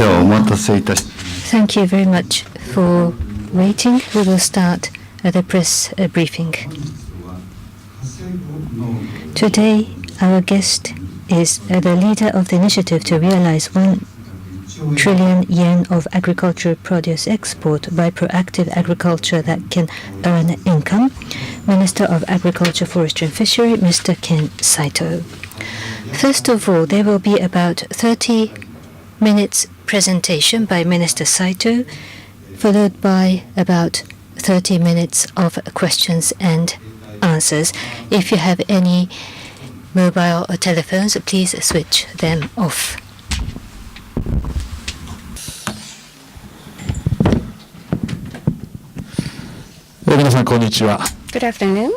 Thank you very much for waiting. We will start the press briefing. Today, our guest is the leader of the initiative to realize 1 trillion yen of agricultural produce export by proactive agriculture that can earn income, Minister of Agriculture, Forestry and Fisheries, Mr. Ken SAITO. First of all, there will be about 30 minutes presentation by Minister SAITO, followed by about 30 minutes of questions and answers. If you have any mobile or telephones, please switch them off. Good afternoon.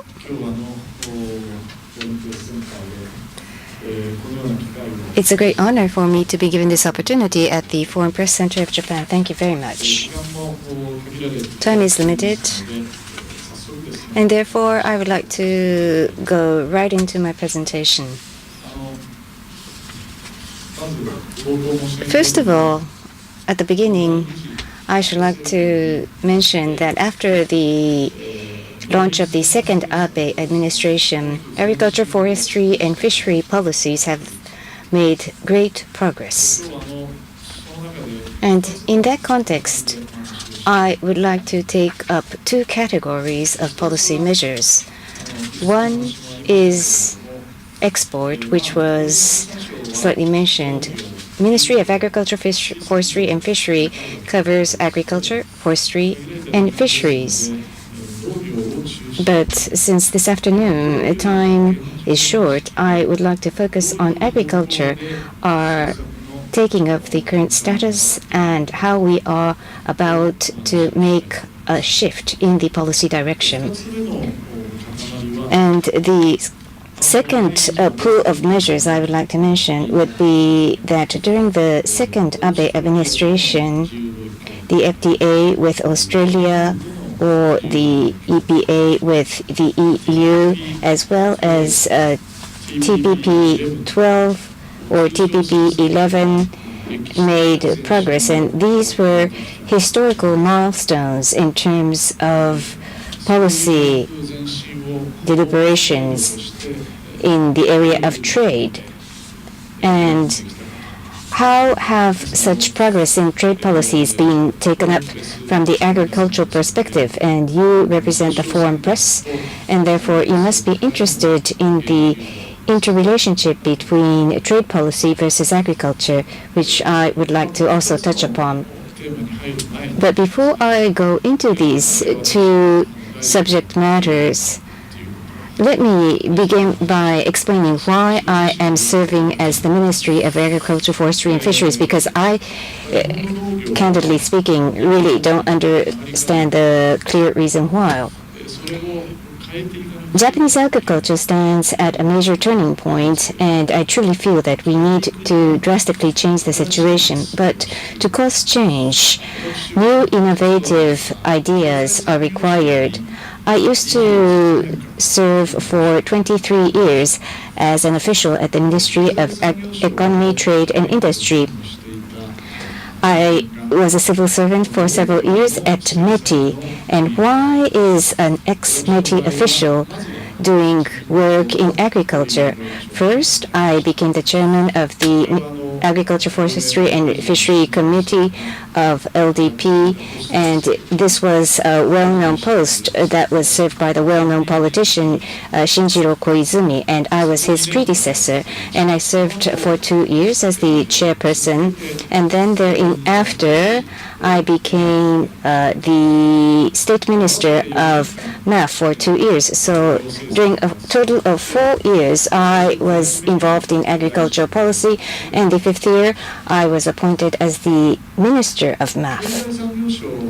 It's a great honor for me to be given this opportunity at the Foreign Press Center of Japan. Thank you very much. Time is limited, and therefore I would like to go right into my presentation. First of all, at the beginning, I should like to mention that after the launch of the second Abe administration, agriculture, forestry, and fishery policies have made great progress. And in that context, I would like to take up 2 categories of policy measures. One is export, which was slightly mentioned. Ministry of Agriculture, Forestry and Fishery covers agriculture, forestry, and fisheries. But since this afternoon time is short, I would like to focus on agriculture, our taking of the current status, and how we are about to make a shift in the policy direction. And the second pool of measures I would like to mention would be that during the second Abe administration, the FTA with Australia or the EPA with the EU, as well as TPP 12 or TPP 11 made progress. And these were historical milestones in terms of policy deliberations in the area of trade. And how have such progress in trade policies been taken up from the agricultural perspective? And you represent the foreign press, and therefore you must be interested in the interrelationship between trade policy versus agriculture, which I would like to also touch upon. But before I go into these 2 subject matters, let me begin by explaining why I am serving as the Ministry of Agriculture, Forestry and Fisheries, because I, candidly speaking, really don't understand the clear reason why. Japanese agriculture stands at a major turning point, and I truly feel that we need to drastically change the situation. But to cause change, new innovative ideas are required. I used to serve for 23 years as an official at the Ministry of Economy, Trade and Industry. I was a civil servant for several years at METI. And why is an ex-METI official doing work in agriculture? First, I became the chairman of the Agriculture, Forestry and Fishery Committee of LDP, and this was a well-known post that was served by the well-known politician Shinjiro Koizumi, and I was his predecessor, and I served for 2 years as the chairperson, and then thereafter I became the state minister of MAF for 2 years. So during a total of 4 years, I was involved in agricultural policy, and the 5th year, I was appointed as the minister of MAF.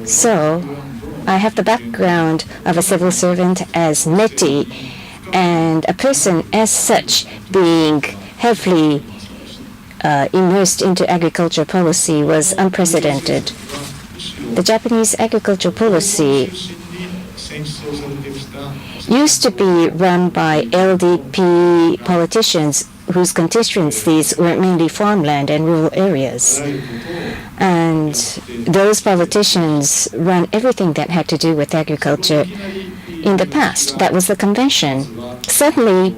So I have the background of a civil servant as METI, and a person as such being heavily immersed into agriculture policy was unprecedented. The Japanese agriculture policy used to be run by LDP politicians whose constituencies were mainly farmland and rural areas. And those politicians run everything that had to do with agriculture. In the past, that was the convention. Suddenly,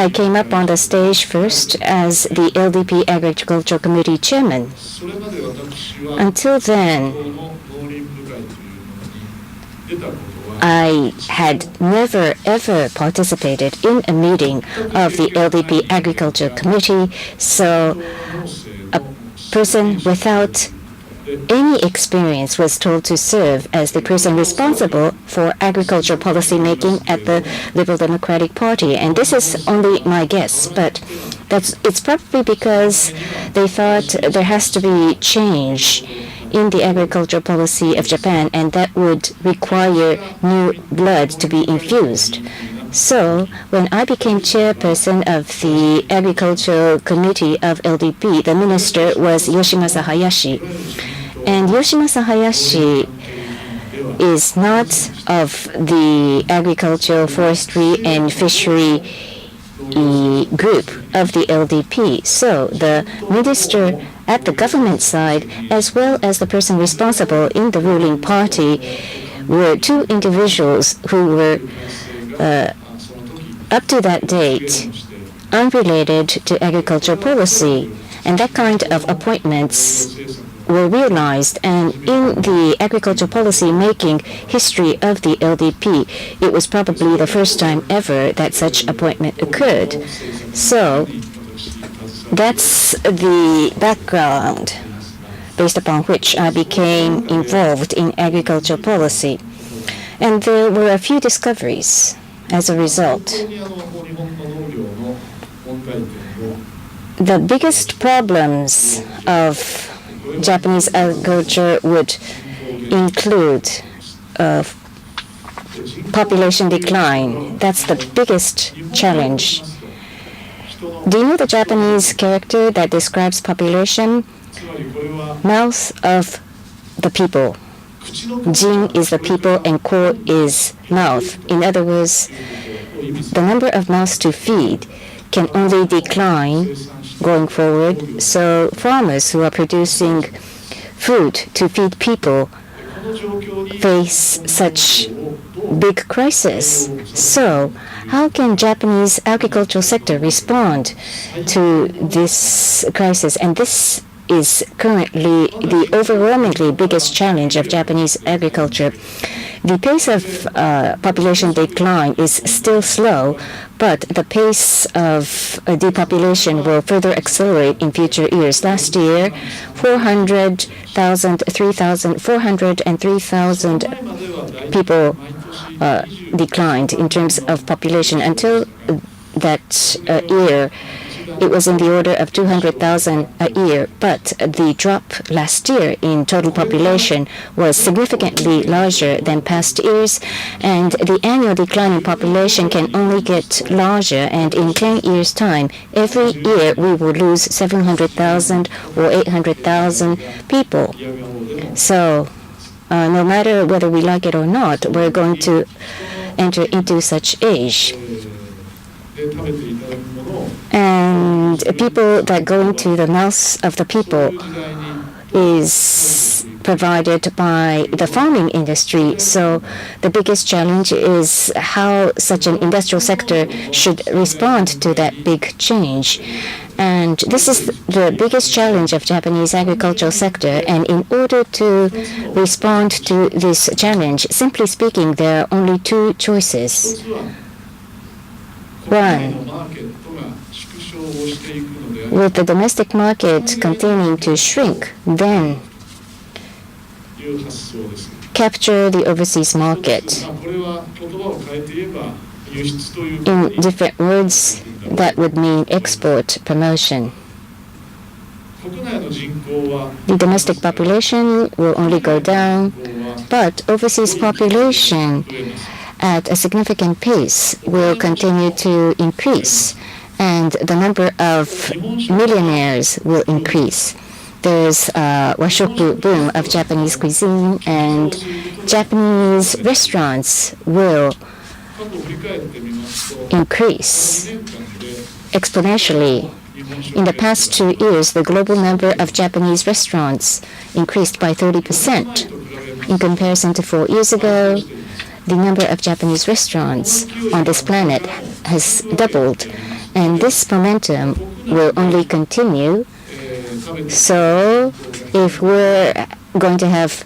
I came up on the stage first as the LDP Agriculture Committee chairman. Until then, I had never ever participated in a meeting of the LDP Agriculture Committee, so a person without any experience was told to serve as the person responsible for agriculture policy making at the Liberal Democratic Party. And this is only my guess, but it's probably because they thought there has to be change in the agriculture policy of Japan, and that would require new blood to be infused. So when I became chairperson of the Agricultural Committee of LDP, the minister was Yoshimasa Hayashi. And Yoshimasa Hayashi is not of the Agricultural, Forestry and Fishery group of the LDP. So the minister at the government side, as well as the person responsible in the ruling party, were two individuals who were up to that date unrelated to agricultural policy, and that kind of appointments were realized. And in the agriculture policy making history of the LDP, it was probably the first time ever that such appointment occurred. So that's the background based upon which I became involved in agriculture policy. And there were a few discoveries as a result. The biggest problems of Japanese agriculture would include population decline. That's the biggest challenge. Do you know the Japanese character that describes population? Mouth of the people. Jin is the people and ko is mouth. In other words, the number of mouths to feed can only decline going forward. So farmers who are producing food to feed people face such big crisis. So how can Japanese agricultural sector respond to this crisis? And this is currently the overwhelmingly biggest challenge of Japanese agriculture. The pace of population decline is still slow, but the pace of depopulation will further accelerate in future years. Last year, 400,000 and 3,000 people declined in terms of population. Until that year, it was in the order of 200,000 a year, but the drop last year in total population was significantly larger than past years, and the annual decline in population can only get larger, and in 10 years' time, every year we will lose 700,000 or 800,000 people. So no matter whether we like it or not, we're going to enter into such age. And people that go into the mouths of the people is provided by the farming industry. So the biggest challenge is how such an industrial sector should respond to that big change. And this is the biggest challenge of Japanese agricultural sector. And in order to respond to this challenge, simply speaking, there are only two choices. One, with the domestic market continuing to shrink, then capture the overseas market. In different words, that would mean export promotion. The domestic population will only go down, but overseas population at a significant pace will continue to increase, and the number of millionaires will increase. There's a washoku boom of Japanese cuisine, and Japanese restaurants will increase exponentially. In the past 2 years, the global number of Japanese restaurants increased by 30%. In comparison to 4 years ago, the number of Japanese restaurants on this planet has doubled, and this momentum will only continue. So if we're going to have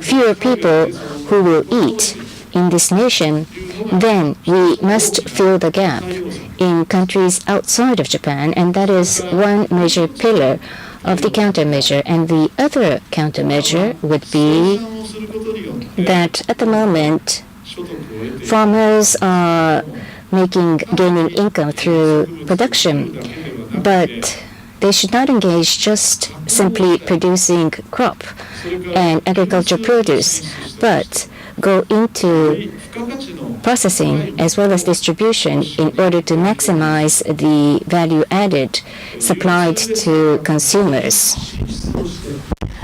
fewer people who will eat in this nation, then we must fill the gap in countries outside of Japan, and that is one major pillar of the countermeasure. And the other countermeasure would be that at the moment, farmers are gaining income through production, but they should not engage just simply producing crop and agriculture produce, but go into processing as well as distribution in order to maximize the value added supplied to consumers.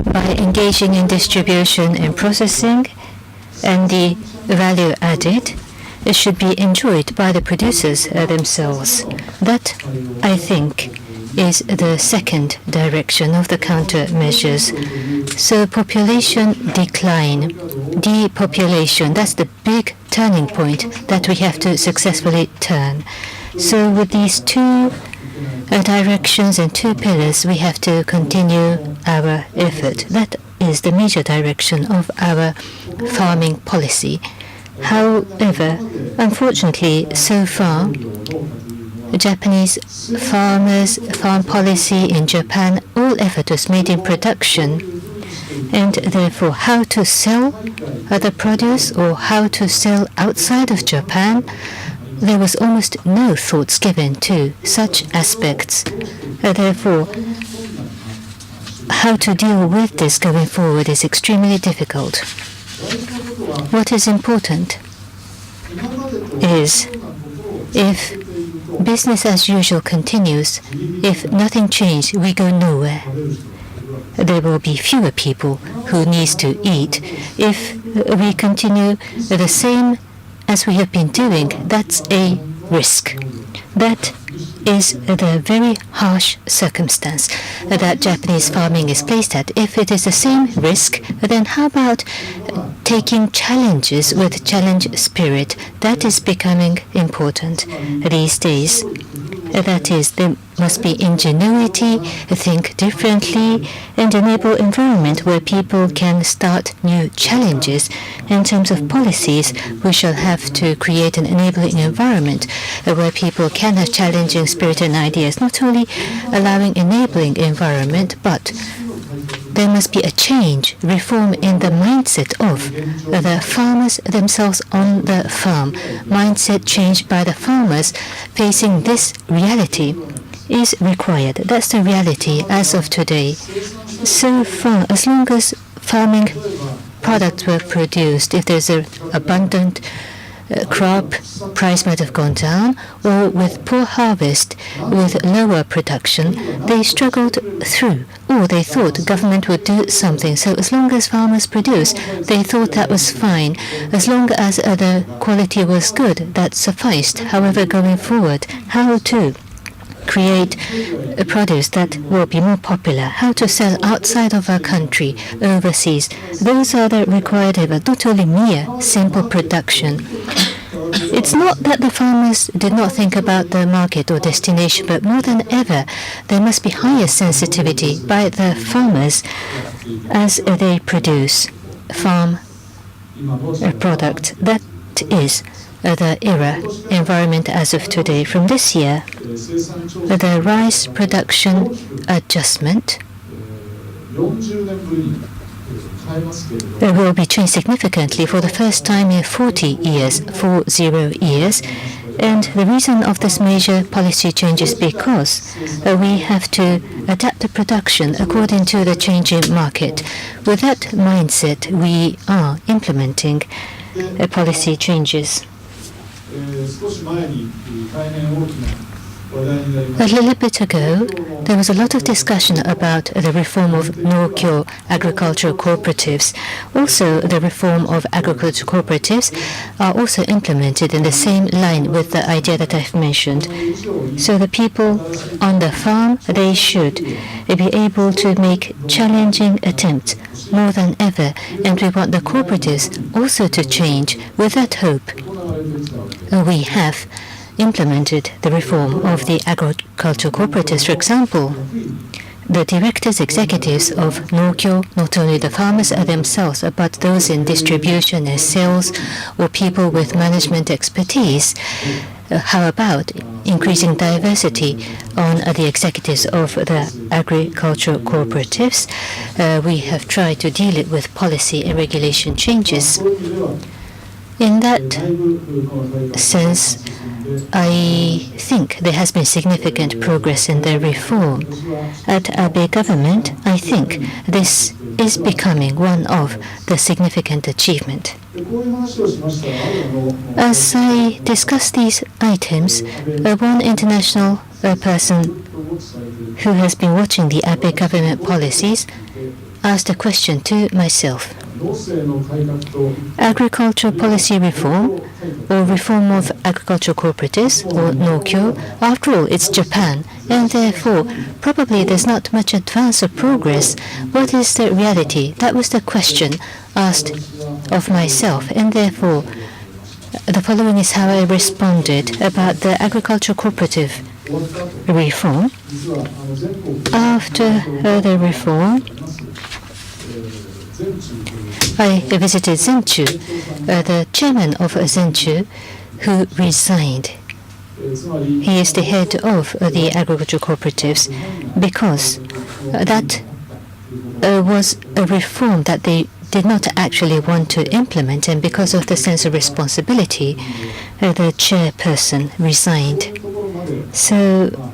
By engaging in distribution and processing, and the value added, it should be enjoyed by the producers themselves. That, I think, is the second direction of the countermeasures. So population decline, depopulation, that's the big turning point that we have to successfully turn. So with these two directions and two pillars, we have to continue our effort. That is the major direction of our farming policy. However, unfortunately, so far, Japanese farmers' farm policy in Japan, all effort was made in production, and therefore how to sell the produce or how to sell outside of Japan, there was almost no thoughts given to such aspects. Therefore, how to deal with this going forward is extremely difficult. What is important is if business as usual continues, if nothing changes, we go nowhere. There will be fewer people who need to eat. If we continue the same as we have been doing, that's a risk. That is the very harsh circumstance that Japanese farming is placed at. If it is the same risk, then how about taking challenges with challenge spirit? That is becoming important these days. That is, there must be ingenuity, think differently, and enable environment where people can start new challenges. In terms of policies, we shall have to create an enabling environment where people can have challenging spirit and ideas, not only allowing enabling environment, but there must be a change, reform in the mindset of the farmers themselves on the farm. Mindset change by the farmers facing this reality is required. That's the reality as of today. So far, as long as farming products were produced, if there's an abundant crop, price might have gone down, or with poor harvest, with lower production, they struggled through, or they thought government would do something. So as long as farmers produce, they thought that was fine. As long as the quality was good, that sufficed. However, going forward, how to create a produce that will be more popular, how to sell outside of our country, overseas. Those are the required efforts, not only mere simple production. It's not that the farmers did not think about the market or destination, but more than ever, there must be higher sensitivity by the farmers as they produce farm product. That is the era environment as of today. From this year, the rice production adjustment will be changed significantly for the first time in 40 years. And the reason of this major policy change is because we have to adapt the production according to the changing market. With that mindset, we are implementing policy changes. A little bit ago, there was a lot of discussion about the reform of Nokyo agricultural cooperatives. Also, the reform of agricultural cooperatives are also implemented in the same line with the idea that I've mentioned. So the people on the farm, they should be able to make challenging attempts more than ever, and we want the cooperatives also to change. With that hope, we have implemented the reform of the agricultural cooperatives. For example, the directors, executives of Nokyo, not only the farmers themselves, but those in distribution and sales or people with management expertise. How about increasing diversity on the executives of the agricultural cooperatives? We have tried to deal it with policy and regulation changes. In that sense, I think there has been significant progress in the reform. At Abe government, I think this is becoming one of the significant achievements. As I discuss these items, one international person who has been watching the Abe government policies asked a question to myself. Agricultural policy reform or reform of agricultural cooperatives or Nokyo, after all, it's Japan, and therefore probably there's not much advance or progress. What is the reality? That was the question asked of myself, and therefore the following is how I responded about the agricultural cooperative reform. After the reform, I visited Zenchu, the chairman of Zenchu, who resigned. He is the head of the agricultural cooperatives because that was a reform that they did not actually want to implement, and because of the sense of responsibility, the chairperson resigned. So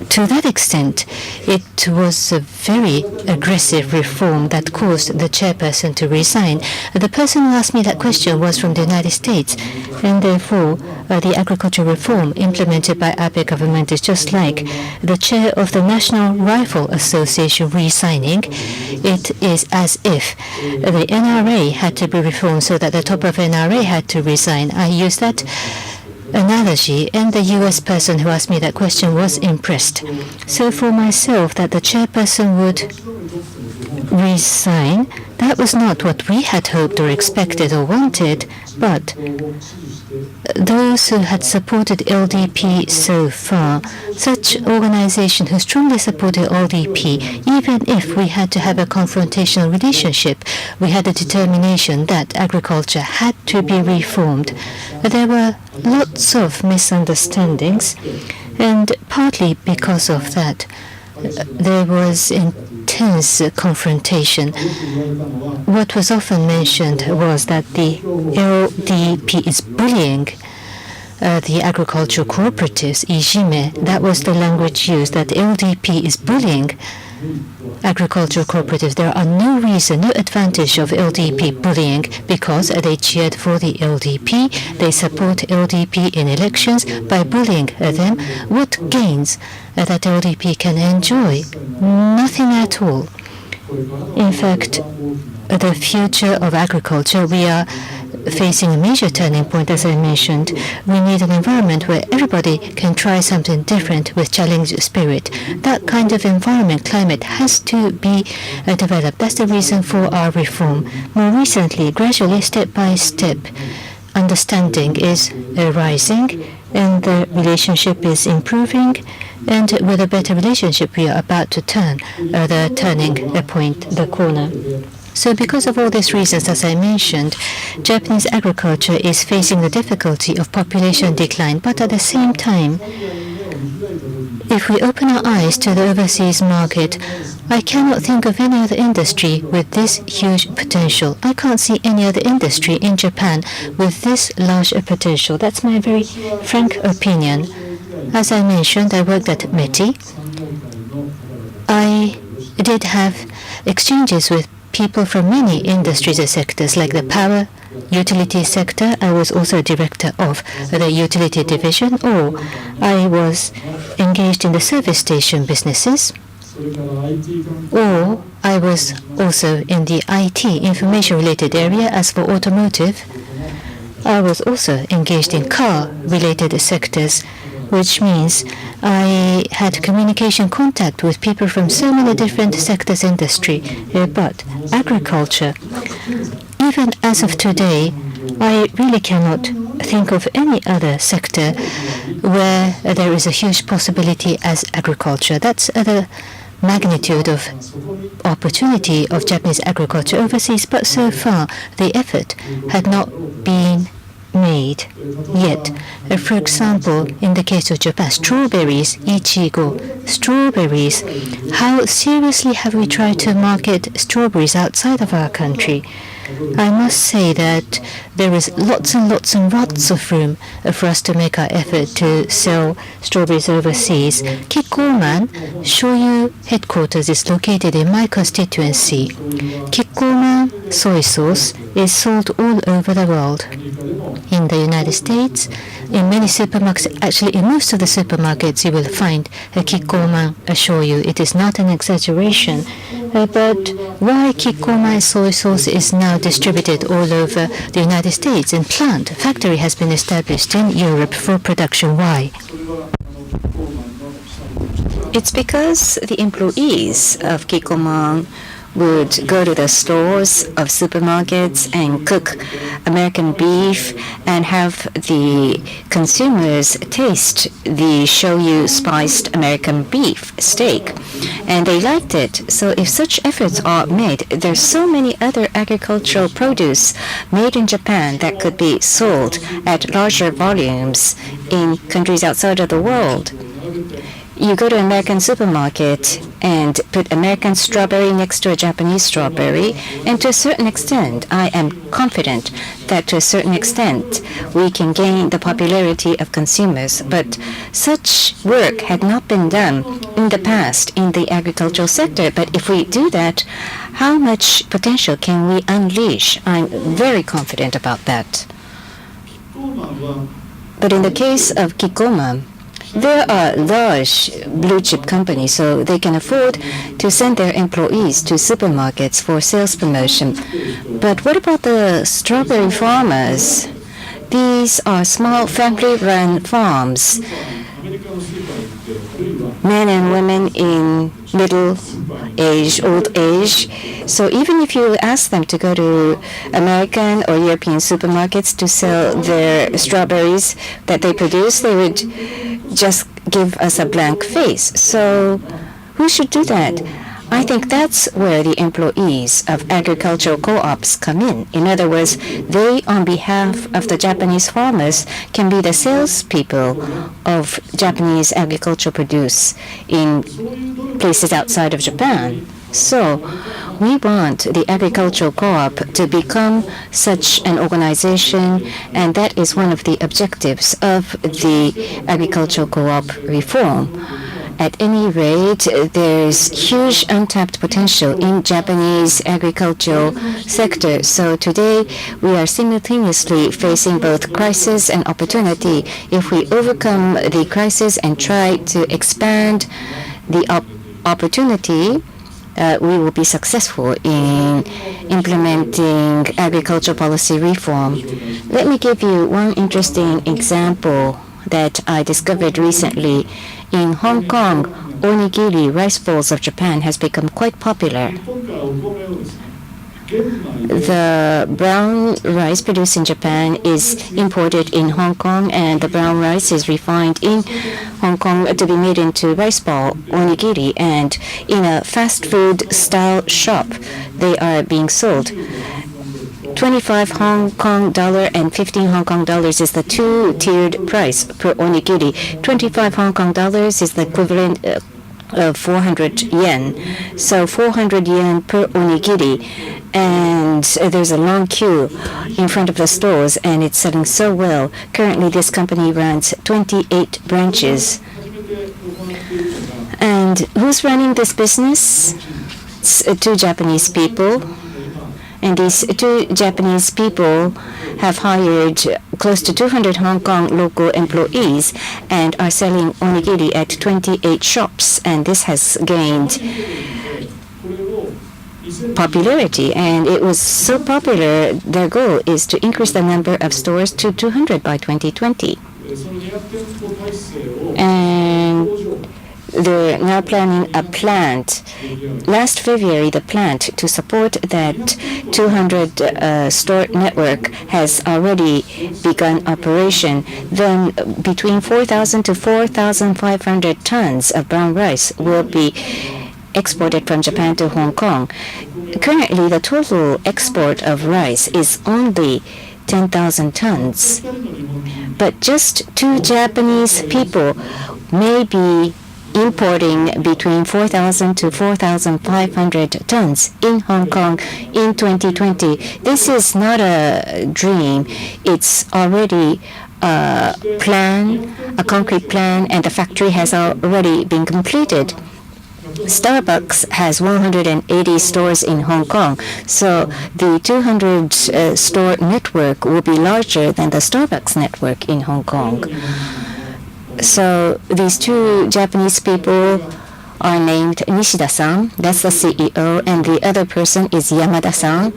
to that extent, it was a very aggressive reform that caused the chairperson to resign. The person who asked me that question was from the United States, and therefore the agricultural reform implemented by Abe government is just like the chair of the National Rifle Association resigning. It is as if the NRA had to be reformed so that the top of NRA had to resign. I use that analogy, and the US person who asked me that question was impressed. So for myself, that the chairperson would resign, that was not what we had hoped or expected or wanted, but those who had supported LDP so far, such organization who strongly supported LDP, even if we had to have a confrontational relationship, we had a determination that agriculture had to be reformed. There were lots of misunderstandings, and partly because of that, there was intense confrontation. What was often mentioned was that the LDP is bullying the agricultural cooperatives, Ijime. That was the language used, that LDP is bullying agricultural cooperatives. There are no reason, no advantage of LDP bullying because they cheered for the LDP. They support LDP in elections. By bullying them, what gains that LDP can enjoy? Nothing at all. In fact, the future of agriculture, we are facing a major turning point, as I mentioned. We need an environment where everybody can try something different with challenge spirit. That kind of environment, climate, has to be developed. That's the reason for our reform. More recently, gradually, step by step, understanding is rising, and the relationship is improving. And with a better relationship, we are about to turn the turning point, the corner. So because of all these reasons, as I mentioned, Japanese agriculture is facing the difficulty of population decline. But at the same time, if we open our eyes to the overseas market, I cannot think of any other industry with this huge potential. I can't see any other industry in Japan with this large a potential. That's my very frank opinion. As I mentioned, I worked at METI. I did have exchanges with people from many industries and sectors like the power utility sector, I was also a director of the utility division, or I was engaged in the service station businesses, or I was also in the IT, information-related area. As for automotive, I was also engaged in car-related sectors, which means I had communication contact with people from so many different sectors industry. But agriculture, even as of today, I really cannot think of any other sector where there is a huge possibility as agriculture. That's the magnitude of opportunity of Japanese agriculture overseas, but so far the effort had not been made yet. For example, in the case of Japan, strawberries, ichigo, strawberries, how seriously have we tried to market strawberries outside of our country? I must say that there is lots and lots and lots of room for us to make our effort to sell strawberries overseas. Kikkoman Shoyu headquarters is located in my constituency. Kikkoman soy sauce is sold all over the world. In the United States, in many supermarkets, actually in most of the supermarkets, you will find a Kikkoman shoyu. It is not an exaggeration. But why Kikkoman soy sauce is now distributed all over the United States, and plant factory has been established in Europe for production? Why? It's because the employees of Kikkoman would go to the stores of supermarkets and cook American beef and have the consumers taste the shoyu spiced American beef steak. And they liked it. So if such efforts are made, there's so many other agricultural produce made in Japan that could be sold at larger volumes in countries outside of the world. You go to an American supermarket and put American strawberry next to a Japanese strawberry, and to a certain extent, I am confident that to a certain extent, we can gain the popularity of consumers. But such work had not been done in the past in the agricultural sector. But if we do that, how much potential can we unleash? I'm very confident about that. But in the case of Kikkoman, there are large blue-chip companies, so they can afford to send their employees to supermarkets for sales promotion. But what about the strawberry farmers? These are small family-run farms. Men and women in middle age, old age. So even if you ask them to go to American or European supermarkets to sell their strawberries that they produce, they would just give us a blank face. So who should do that? I think that's where the employees of agricultural co-ops come in. In other words, they, on behalf of the Japanese farmers, can be the salespeople of Japanese agricultural produce in places outside of Japan. So we want the agricultural co-op to become such an organization, and that is one of the objectives of the agricultural co-op reform. At any rate, there's huge untapped potential in Japanese agricultural sector. So today, we are simultaneously facing both crisis and opportunity. If we overcome the crisis and try to expand the opportunity, we will be successful in implementing agricultural policy reform. Let me give you one interesting example that I discovered recently. In Hong Kong, onigiri, rice balls of Japan, has become quite popular. The brown rice produced in Japan is imported in Hong Kong, and the brown rice is refined in Hong Kong to be made into rice ball, onigiri, and in a fast food style shop, they are being sold. 25 Hong Kong dollar and 15 Hong Kong dollars is the two-tiered price per onigiri. 25 Hong Kong dollars is the equivalent of 400 yen. So 400 yen per onigiri. And there's a long queue in front of the stores, and it's selling so well. Currently, this company runs 28 branches. And who's running this business? It's two Japanese people. And these two Japanese people have hired close to 200 Hong Kong local employees and are selling onigiri at 28 shops. And this has gained popularity. And it was so popular, their goal is to increase the number of stores to 200 by 2020. And they're now planning a plant. Last February, the plant to support that 200 store network has already begun operation. Then between 4,000 to 4,500 tons of brown rice will be exported from Japan to Hong Kong. Currently, the total export of rice is only 10,000 tons. But just two Japanese people may be importing between 4,000 to 4,500 tons in Hong Kong in 2020. This is not a dream. It's already a plan, a concrete plan, and the factory has already been completed. Starbucks has 180 stores in Hong Kong, so the 200 store network will be larger than the Starbucks network in Hong Kong. So these two Japanese people are named Nishida-san, that's the CEO, and the other person is Yamada-san.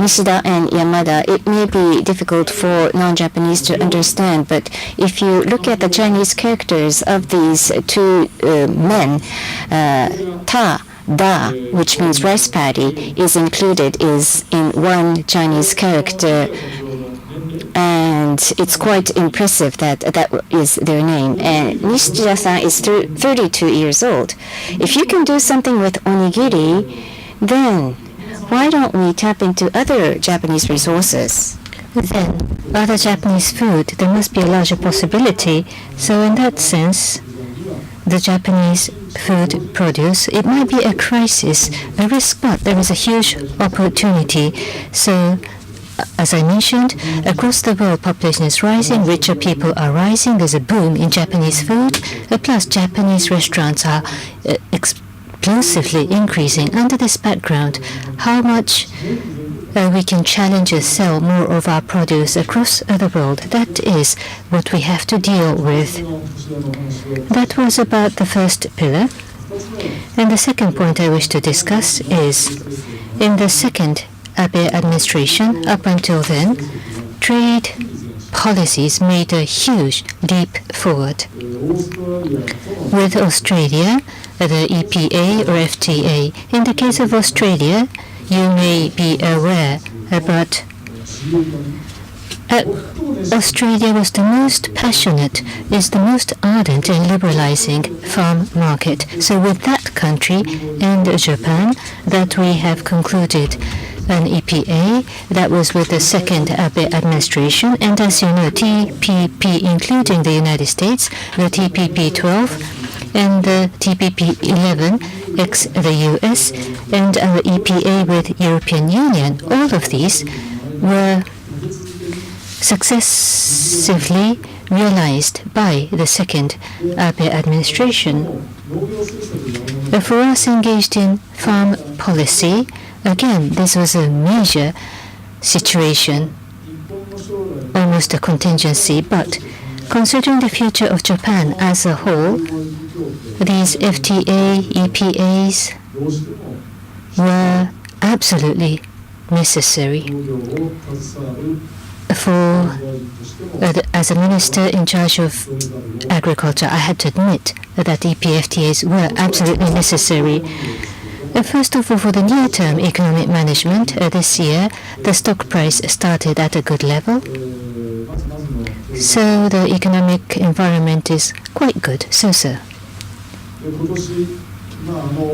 Nishida and Yamada, it may be difficult for non-Japanese to understand, but if you look at the Chinese characters of these two men, da, which means rice paddy, is included is in one Chinese character. And it's quite impressive that that is their name. And Nishida-san is 32 years old. If you can do something with onigiri, then why don't we tap into other Japanese resources? Then, other Japanese food, there must be a larger possibility. So in that sense, the Japanese food produce, it might be a crisis, a risk, but there is a huge opportunity. So as I mentioned, across the world, population is rising, richer people are rising, there's a boom in Japanese food, plus Japanese restaurants are explosively increasing. Under this background, how much we can challenge and sell more of our produce across the world, that is what we have to deal with. That was about the first pillar. And the second point I wish to discuss is, in the second Abe administration, up until then, trade policies made a huge leap forward. With Australia, the EPA or FTA, in the case of Australia, you may be aware, but Australia was the most passionate, is the most ardent in liberalizing farm market. So with that country and Japan, that we have concluded an EPA that was with the second Abe administration, and as you know, TPP, including the United States, the TPP 12 and the TPP 11 ex the US, and our EPA with European Union, all of these were successively realized by the second Abe administration. For us engaged in farm policy, again, this was a major situation, almost a contingency, but considering the future of Japan as a whole, these FTA, EPAs were absolutely necessary. As a minister in charge of agriculture, I had to admit that EPFTAs were absolutely necessary. First of all, for the near-term economic management, this year, the stock price started at a good level. So the economic environment is quite good, so.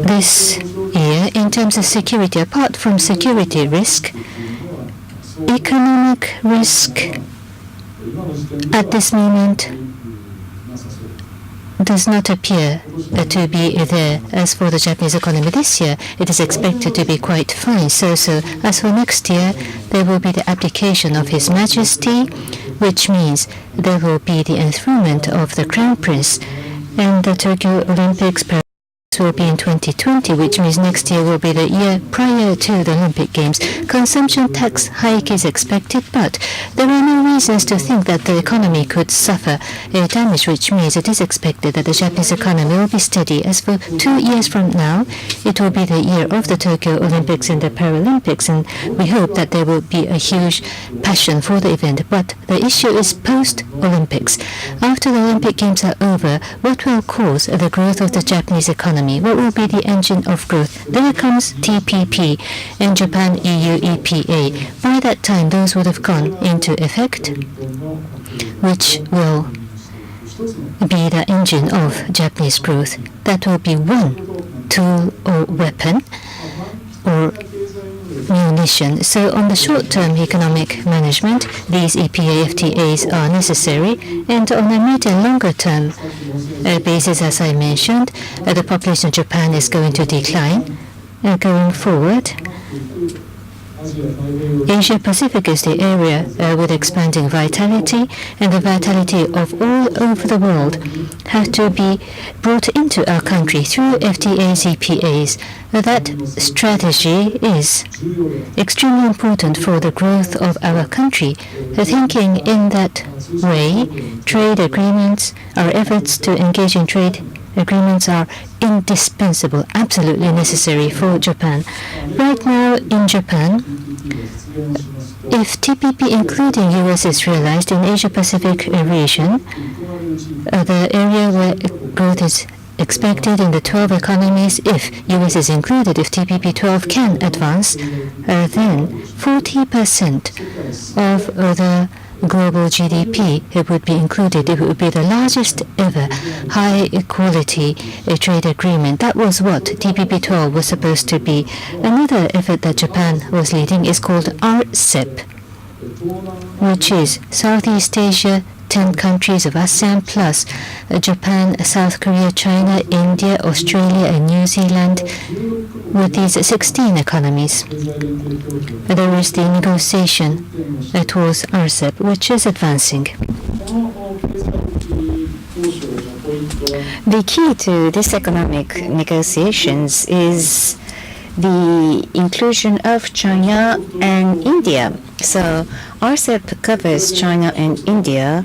This year, in terms of security, apart from security risk, economic risk at this moment does not appear to be there. As for the Japanese economy this year, it is expected to be quite fine. So as for next year, there will be the abdication of His Majesty, which means there will be the enthronement of the Crown Prince, and the Tokyo Olympics will be in 2020, which means next year will be the year prior to the Olympic Games. Consumption tax hike is expected, but there are no reasons to think that the economy could suffer damage, which means it is expected that the Japanese economy will be steady. As for 2 years from now, it will be the year of the Tokyo Olympics and the Paralympics, and we hope that there will be a huge passion for the event. But the issue is post-Olympics. After the Olympic Games are over, what will cause the growth of the Japanese economy? What will be the engine of growth? There comes TPP and Japan-EU EPA. By that time, those would have gone into effect, which will be the engine of Japanese growth. That will be one tool or weapon or munition. So on the short-term economic management, these EPA FTAs are necessary, and on a mid and longer-term basis, as I mentioned, the population of Japan is going to decline. Going forward, Asia-Pacific is the area with expanding vitality, and the vitality of all over the world have to be brought into our country through FTAs, EPAs. That strategy is extremely important for the growth of our country. Thinking in that way, trade agreements, our efforts to engage in trade agreements are indispensable, absolutely necessary for Japan. Right now in Japan, if TPP including US is realized in Asia-Pacific region, the area where growth is expected in the 12 economies, if US is included, if TPP 12 can advance, then 40% of the global GDP would be included. It would be the largest ever high-quality trade agreement. That was what TPP 12 was supposed to be. Another effort that Japan was leading is called RCEP, which is Southeast Asia, 10 countries of ASEAN plus Japan, South Korea, China, India, Australia, and New Zealand. With these 16 economies, there is the negotiation towards RCEP, which is advancing. The key to this economic negotiations is the inclusion of China and India. So RCEP covers China and India,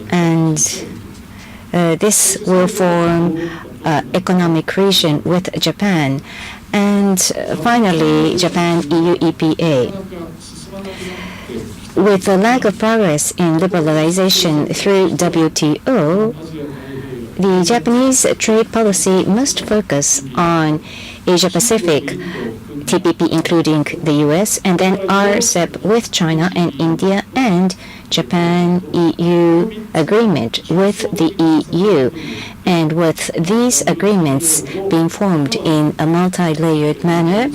and this will form economic region with Japan. And finally, Japan-EU EPA. With the lack of progress in liberalization through WTO, the Japanese trade policy must focus on Asia-Pacific, TPP including the US, and then RCEP with China and India, and Japan-EU agreement with the EU. And with these agreements being formed in a multi-layered manner,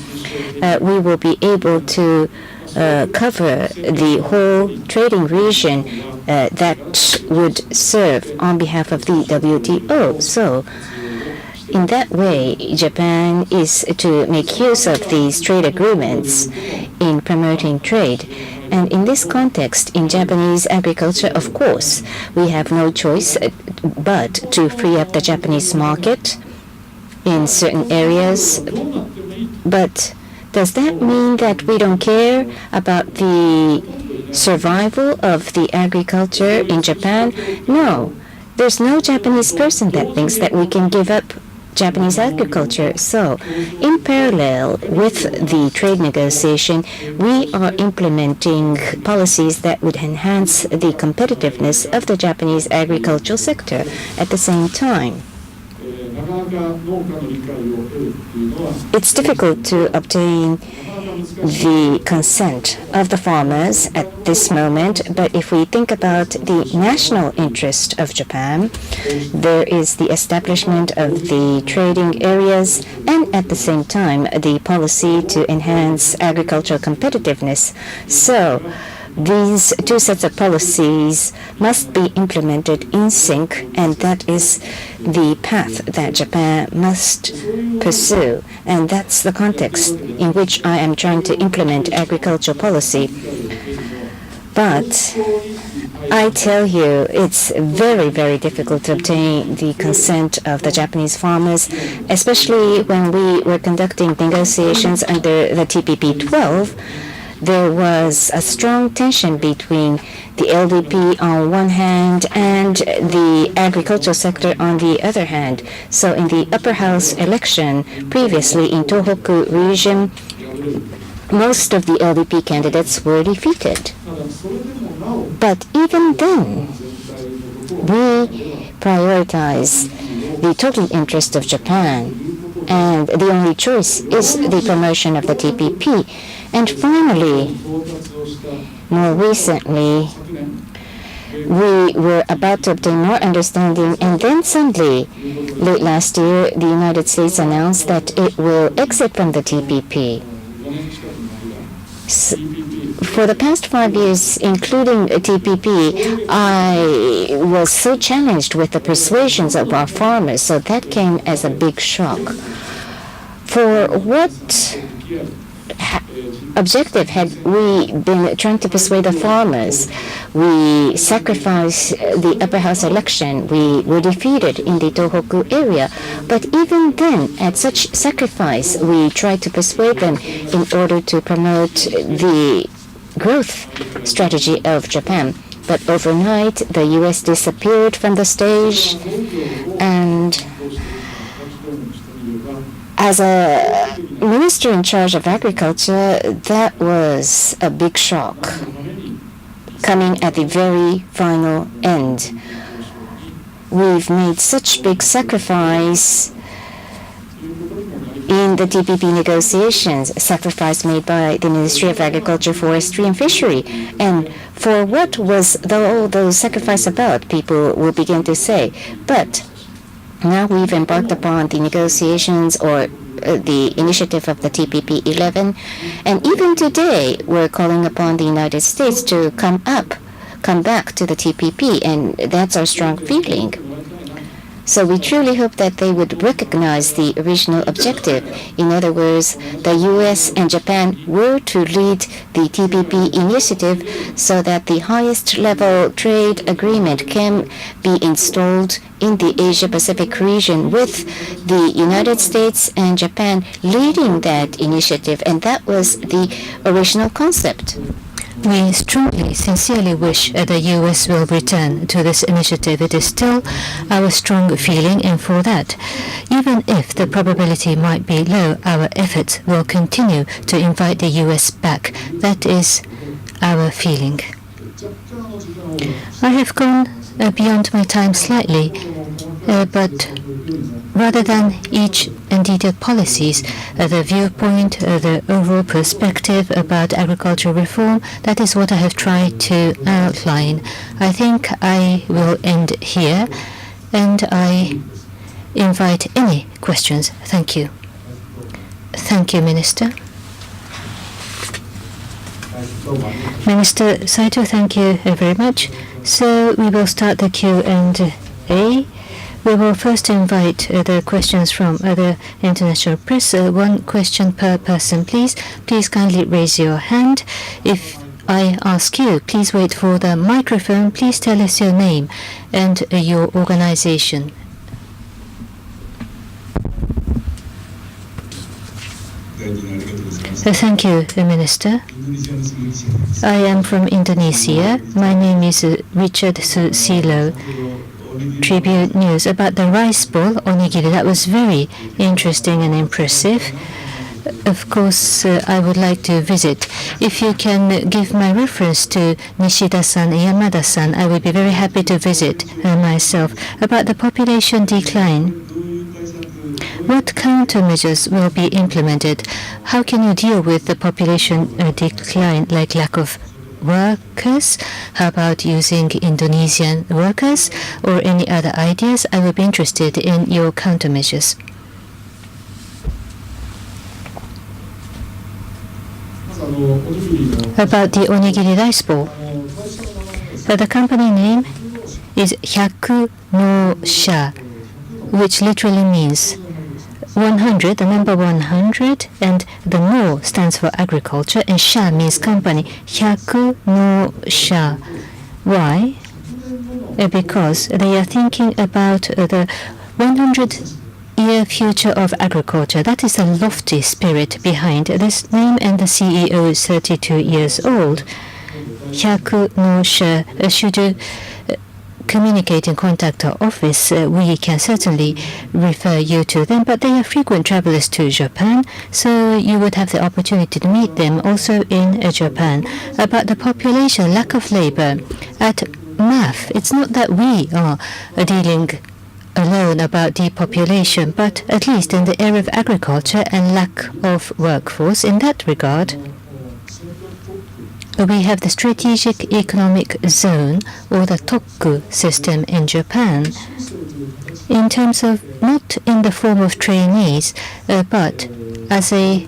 we will be able to cover the whole trading region that would serve on behalf of the WTO. So in that way, Japan is to make use of these trade agreements in promoting trade. And in this context, in Japanese agriculture, of course, we have no choice but to free up the Japanese market in certain areas. But does that mean that we don't care about the survival of the agriculture in Japan? No. There's no Japanese person that thinks that we can give up Japanese agriculture. So, in parallel with the trade negotiation, we are implementing policies that would enhance the competitiveness of the Japanese agricultural sector at the same time. It's difficult to obtain the consent of the farmers at this moment, but if we think about the national interest of Japan, there is the establishment of the trading areas and at the same time the policy to enhance agricultural competitiveness. So these two sets of policies must be implemented in sync, and that is the path that Japan must pursue. And that's the context in which I am trying to implement agricultural policy. But I tell you, it's very, very difficult to obtain the consent of the Japanese farmers, especially when we were conducting negotiations under the TPP-12. There was a strong tension between the LDP on one hand and the agricultural sector on the other hand. So in the upper house election previously in Tohoku region, most of the LDP candidates were defeated. But even then, we prioritize the total interest of Japan, and the only choice is the promotion of the TPP. And finally, more recently, we were about to obtain more understanding, and then suddenly, late last year, the United States announced that it will exit from the TPP. For the past 5 years, including TPP, I was so challenged with the persuasions of our farmers, so that came as a big shock. For what objective had we been trying to persuade the farmers? We sacrificed the upper house election. We were defeated in the Tohoku area. But even then, at such sacrifice, we tried to persuade them in order to promote the growth strategy of Japan. But overnight, the U.S. disappeared from the stage, and as a minister in charge of agriculture, that was a big shock, coming at the very final end. We've made such big sacrifice in the TPP negotiations, sacrifice made by the Ministry of Agriculture, Forestry and Fisheries. And for what was all those sacrifice about, people will begin to say. But now we've embarked upon the negotiations or the initiative of the TPP-11, and even today we're calling upon the United States to come back to the TPP, and that's our strong feeling. So we truly hope that they would recognize the original objective. In other words, the U.S. and Japan were to lead the TPP initiative so that the highest level trade agreement can be installed in the Asia-Pacific region with the United States and Japan leading that initiative, and that was the original concept. We strongly, sincerely wish the U.S. will return to this initiative. It is still our strong feeling, and for that, even if the probability might be low, our efforts will continue to invite the U.S. back. That is our feeling. I have gone beyond my time slightly, but rather than each and detailed policies, the viewpoint, the overall perspective about agricultural reform, that is what I have tried to outline. I think I will end here, and I invite any questions. Thank you. Thank you, Minister. Minister SAITO, thank you very much. So we will start the Q&A. We will first invite the questions from the international press. One question per person, please. Please kindly raise your hand. If I ask you, please wait for the microphone. Please tell us your name and your organization. Thank you, Minister. I am from Indonesia. My name is Richard Susilo. Tribute News about the rice ball onigiri. That was very interesting and impressive. Of course, I would like to visit. If you can give my reference to Nishida-san and Yamada-san, I would be very happy to visit myself. About the population decline, what countermeasures will be implemented? How can you deal with the population decline, like lack of workers? How about using Indonesian workers or any other ideas? I would be interested in your countermeasures. About the onigiri rice ball, the company name is Hyaku no Sha, which literally means 100, the number 100, and the no stands for agriculture, and Sha means company. Hyaku no Sha. Why? because they are thinking about the 100-year future of agriculture. That is the lofty spirit behind this name, and the CEO is 32 years old. 100の社主従 communicating contact office, we can certainly refer you to them, but they are frequent travelers to Japan, so you would have the opportunity to meet them also in Japan. About the population, lack of labor, at MAF, it's not that we are dealing alone about depopulation, but at least in the area of agriculture and lack of workforce, in that regard, we have the strategic economic zone, or the TOKU system in Japan, in terms of not in the form of trainees, but as a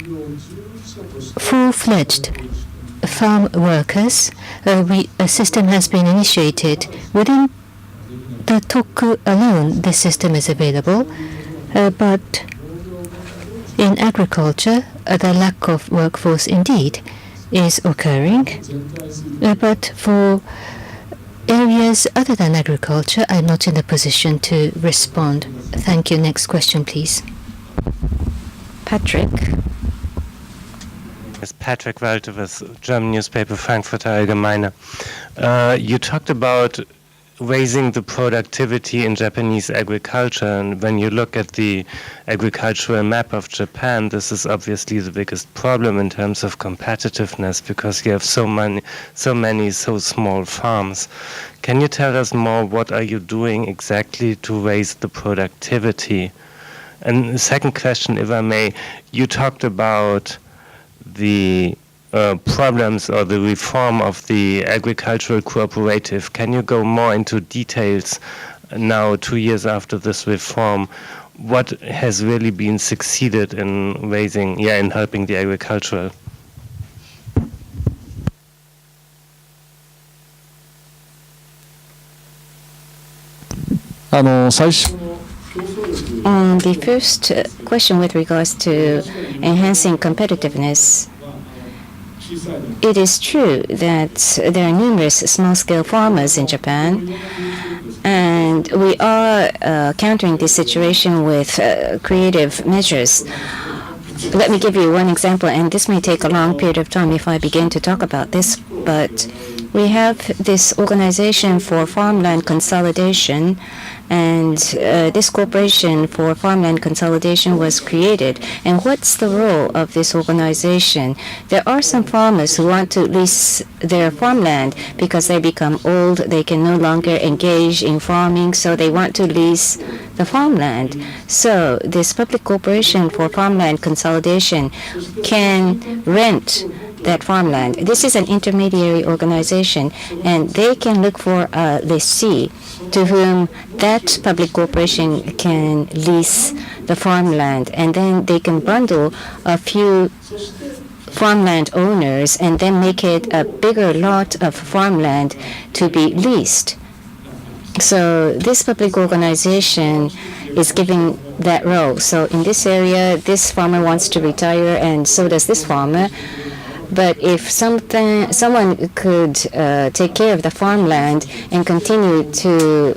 full-fledged farm workers. A system has been initiated. Within the TOKU alone, this system is available, but in agriculture, the lack of workforce indeed is occurring, but for areas other than agriculture, I'm not in a position to respond. Thank you. Next question, please. Patrick. It's Patrick Walter with German newspaper Frankfurter Allgemeine. You talked about raising the productivity in Japanese agriculture, and when you look at the agricultural map of Japan, this is obviously the biggest problem in terms of competitiveness, because you have so many small farms. Can you tell us more, what are you doing exactly to raise the productivity? And the second question, if I may, you talked about the problems or the reform of the agricultural cooperative. Can you go more into details now, 2 years after this reform? What has really been succeeded in raising, in helping the agricultural? On the first question with regards to enhancing competitiveness, it is true that there are numerous small-scale farmers in Japan, and we are countering this situation with creative measures. Let me give you one example, and this may take a long period of time if I begin to talk about this, but we have this organization for farmland consolidation, and this corporation for farmland consolidation was created. And what's the role of this organization? There are some farmers who want to lease their farmland because they become old, they can no longer engage in farming, so they want to lease the farmland. So this public corporation for farmland consolidation can rent that farmland. This is an intermediary organization, and they can look for a lessee to whom that public corporation can lease the farmland, and then they can bundle a few farmland owners and then make it a bigger lot of farmland to be leased. So this public organization is giving that role. So in this area, this farmer wants to retire, and so does this farmer. But if someone could take care of the farmland and continue to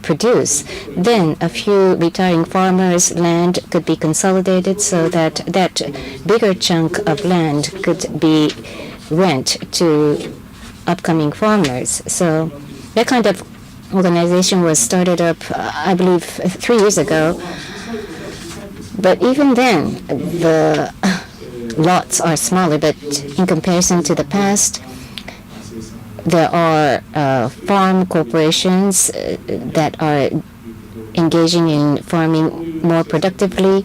produce, then a few retiring farmers' land could be consolidated so that that bigger chunk of land could be rent to upcoming farmers. So that kind of organization was started up, I believe, 3 years ago. But even then, the lots are smaller, but in comparison to the past, there are farm corporations that are engaging in farming more productively.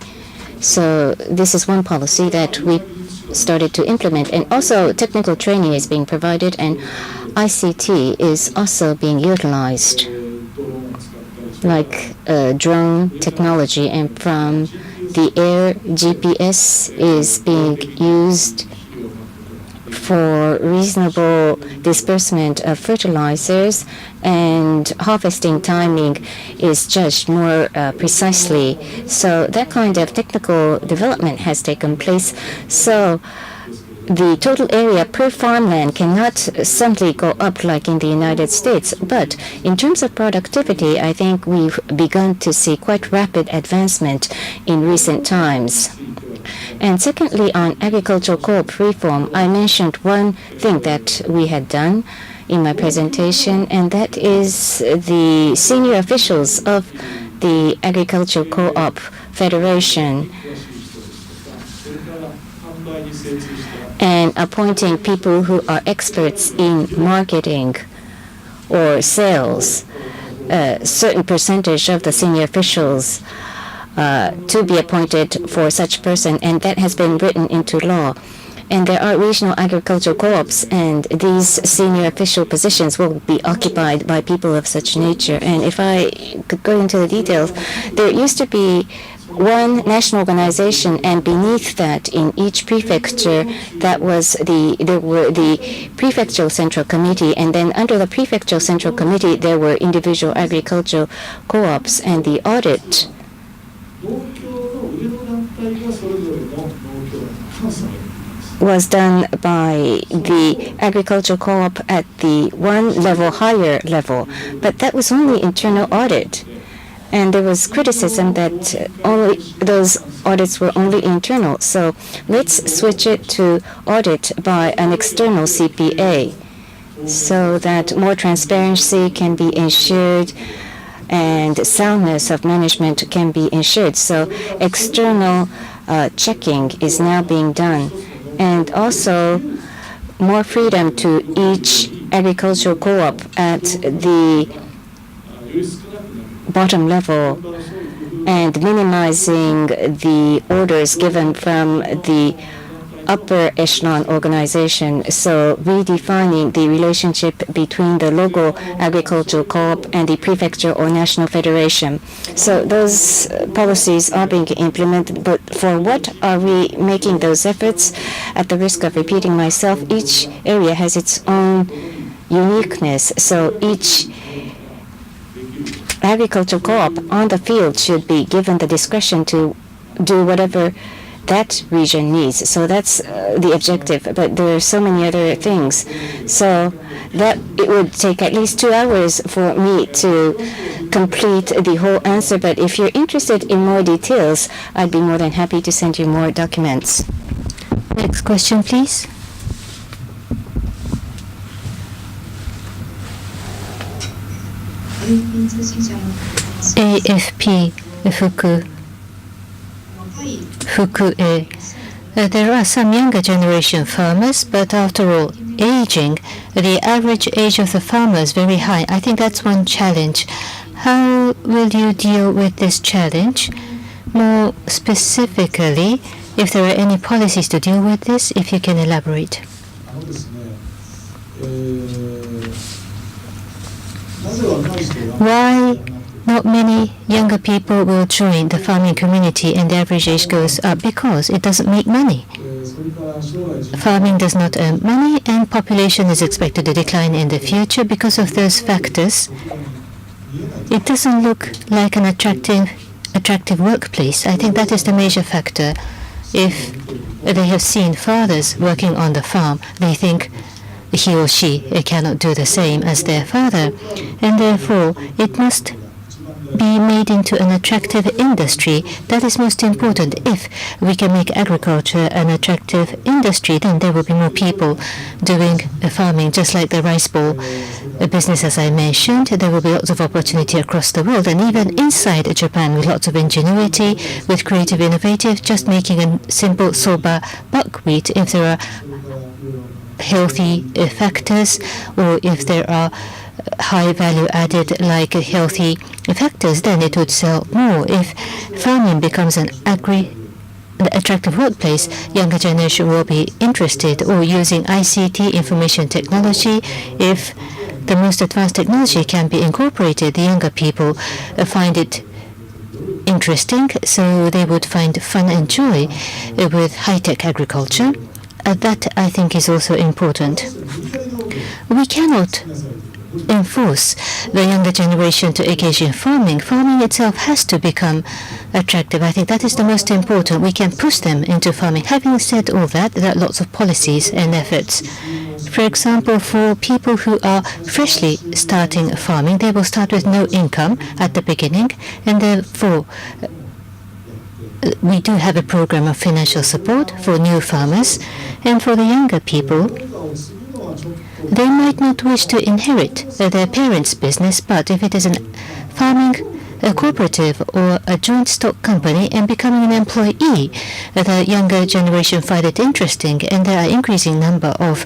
So this is one policy that we started to implement. And also technical training is being provided, and ICT is also being utilized, like drone technology, and from the air, GPS is being used for reasonable disbursement of fertilizers, and harvesting timing is judged more precisely. So that kind of technical development has taken place. So the total area per farmland cannot suddenly go up like in the United States. But in terms of productivity, I think we've begun to see quite rapid advancement in recent times. And secondly, on agricultural co-op reform, I mentioned one thing that we had done in my presentation, and that is the senior officials of the Agricultural Co-op Federation and appointing people who are experts in marketing or sales, a certain percentage of the senior officials to be appointed for such person, and that has been written into law. And there are regional agricultural co-ops, and these senior official positions will be occupied by people of such nature. And if I could go into the details, there used to be one national organization, and beneath that, in each prefecture, there were the prefectural central committee, and then under the prefectural central committee, there were individual agricultural co-ops, and the audit was done by the agricultural co-op at the one level higher level, but that was only internal audit. And there was criticism that only those audits were only internal. So let's switch it to audit by an external CPA so that more transparency can be ensured and soundness of management can be ensured. So external checking is now being done. And also more freedom to each agricultural co-op at the bottom level and minimizing the orders given from the upper echelon organization, so redefining the relationship between the local agricultural co-op and the prefecture or national federation. So those policies are being implemented, but for what are we making those efforts? At the risk of repeating myself, each area has its own uniqueness, so each agricultural co-op on the field should be given the discretion to do whatever that region needs. So that's the objective, but there are so many other things. So that it would take at least 2 hours for me to complete the whole answer, but if you're interested in more details, I'd be more than happy to send you more documents. Next question, please. AFP Fukue. There are some younger generation farmers, but after all, aging, the average age of the farmer is very high. I think that's one challenge. How will you deal with this challenge? More specifically, if there are any policies to deal with this, if you can elaborate. Why not many younger people will join the farming community and the average age goes up? Because it doesn't make money. Farming does not earn money, and population is expected to decline in the future. Because of those factors, it doesn't look like an attractive workplace. I think that is the major factor. If they have seen fathers working on the farm, they think he or she cannot do the same as their father, and therefore it must be made into an attractive industry. That is most important. If we can make agriculture an attractive industry, then there will be more people doing farming, just like the rice bowl business, as I mentioned. There will be lots of opportunity across the world, and even inside Japan, with lots of ingenuity, with creative, innovative, just making a simple soba buckwheat. If there are healthy factors, or if there are high value added like healthy factors, then it would sell more. If farming becomes an attractive workplace, younger generation will be interested. Or using ICT, information technology, if the most advanced technology can be incorporated, the younger people find it interesting, so they would find fun and joy with high-tech agriculture. That, I think, is also important. We cannot enforce the younger generation to engage in farming. Farming itself has to become attractive. I think that is the most important. We can push them into farming. Having said all that, there are lots of policies and efforts. For example, for people who are freshly starting farming, they will start with no income at the beginning, and therefore we do have a program of financial support for new farmers. And for the younger people, they might not wish to inherit their parents' business, but if it is a farming cooperative or a joint stock company and becoming an employee, the younger generation find it interesting, and there are increasing number of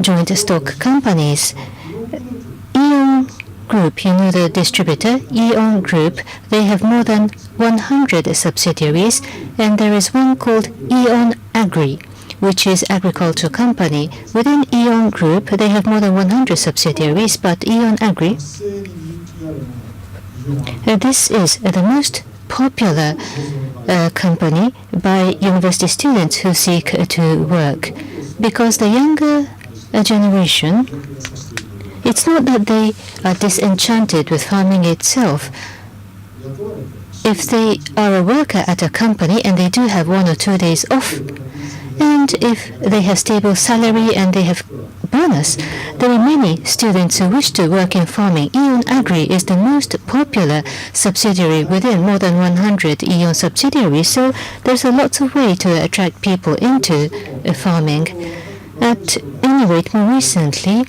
joint stock companies. Aeon Group, you know the distributor, Aeon Group, they have more than 100 subsidiaries, and there is one called Aeon Agri, which is agricultural company. Within Aeon Group, they have more than 100 subsidiaries, but Aeon Agri, this is the most popular company by university students who seek to work, because the younger generation, it's not that they are disenchanted with farming itself. If they are a worker at a company and they do have 1 or 2 days off, and if they have stable salary and they have bonus, there are many students who wish to work in farming. Aeon Agri is the most popular subsidiary within more than 100 Aeon subsidiaries, so there's a lot of way to attract people into farming. At any rate, more recently,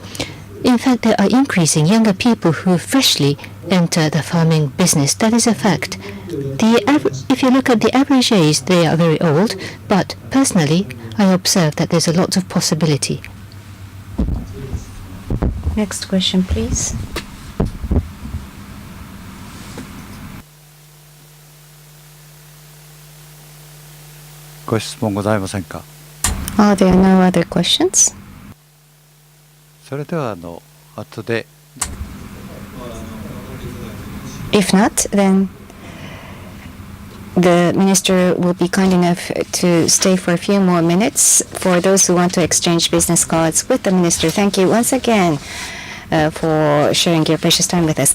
in fact, there are increasing younger people who freshly enter the farming business. That is a fact. If you look at the average age, they are very old, but personally, I observe that there's a lot of possibility. Next question, please. Are there no other questions? それでは後で If not, then the minister will be kind enough to stay for a few more minutes for those who want to exchange business cards with the minister. Thank you once again for sharing your precious time with us.